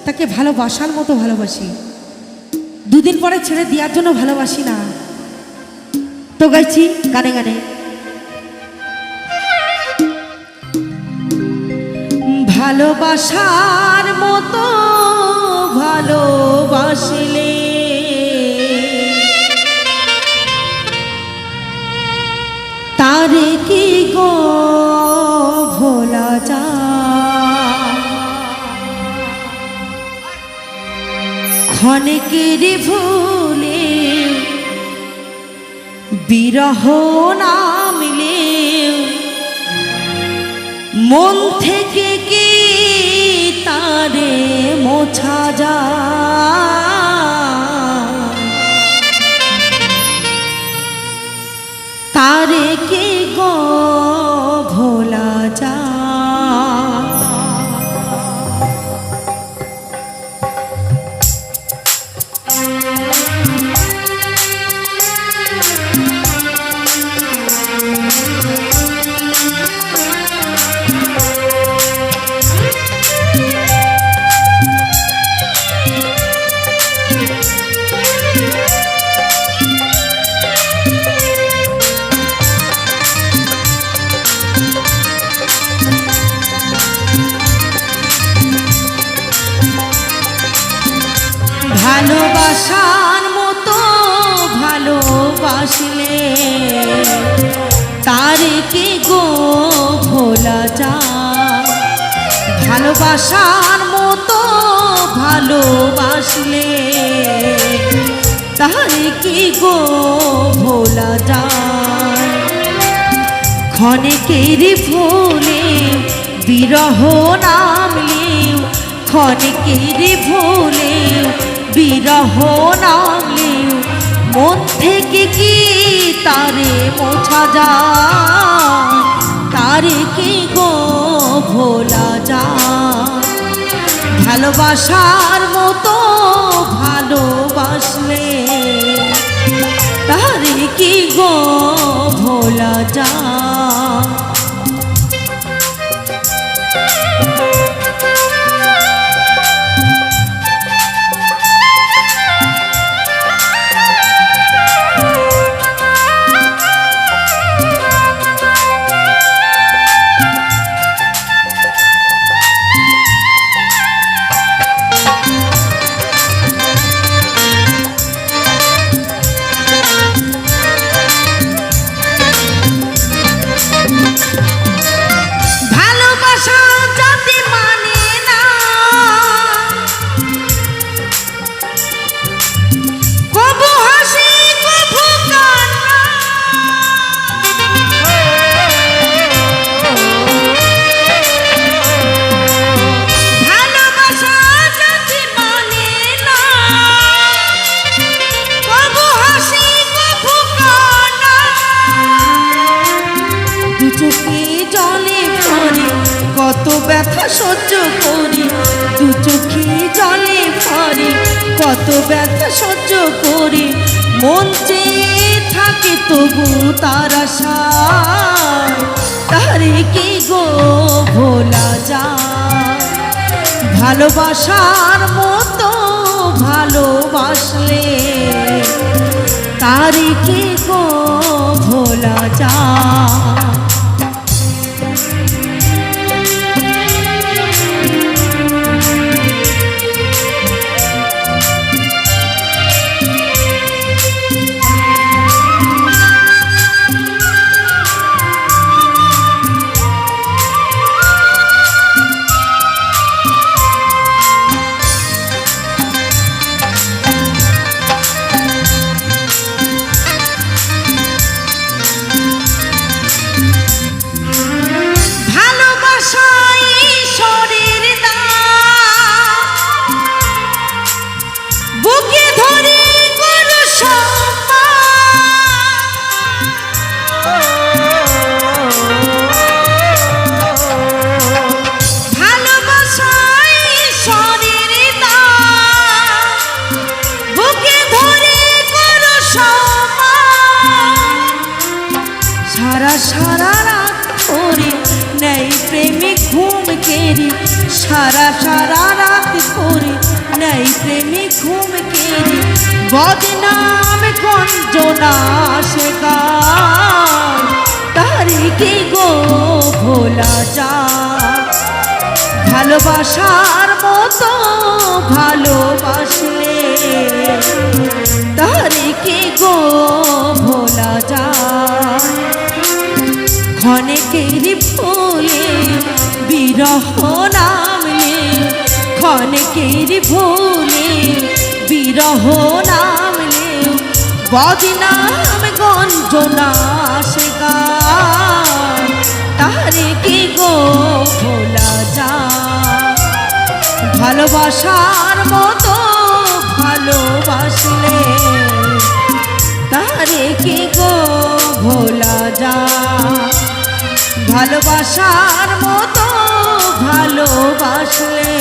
তাকে ভালোবাসার মতো ভালোবাসি, দুদিন পরে ছেড়ে দেওয়ার জন্য ভালোবাসি না। তো গাইছি গানে গানে, ভালোবাসার মতো ভালোবাসিলে তারে কি গো ভোলা যায়? ক্ষণেকের ভুলে বিরহ নামিলে মন থেকে কি তারে মোছা যায়? তারে কি গো ভোলা যায়? ভালোবাসার মতো ভালোবাসলে তারে কি গো ভোলা যায়? ভালোবাসার মতো ভালোবাসলে তারে কি গো ভোলা যায়? ক্ষণেকের ভুলে বিরহ নামলেও, ক্ষণেকের ভুলে বিরহ নামলেও মন থেকে কি তারে মোছা যায়? তারে কি গো ভোলা যায়? ভালোবাসার মতো ভালোবাসলে তারে কি গো ভোলা যায়? কত ব্যথা সহ্য করি, দু চোখে জলে ভরে কত ব্যথা সহ্য করি, মন চেয়ে থাকে তবু তার আশায় তারে কি গো ভোলা যায়? ভালোবাসার মতো ভালোবাসলে তারে কি গো ভোলা যায়? ঘুমকেরি বদনাম গঞ্জনা শেখার তারে কি গো ভোলা যায় ভালোবাসার মতো ভালোবাসলে তারে কি গো ভোলা যায় ক্ষণেকের ভুলে বিরহ নামলে ক্ষণেকের ভুলে বিরহ নামলে বদনাম গঞ্জনা শেখার তারে কি গো ভোলা যায় ভালোবাসার মতো ভালোবাসলে তারে কি গো ভোলা যায় ভালোবাসার মতো ভালোবাসলে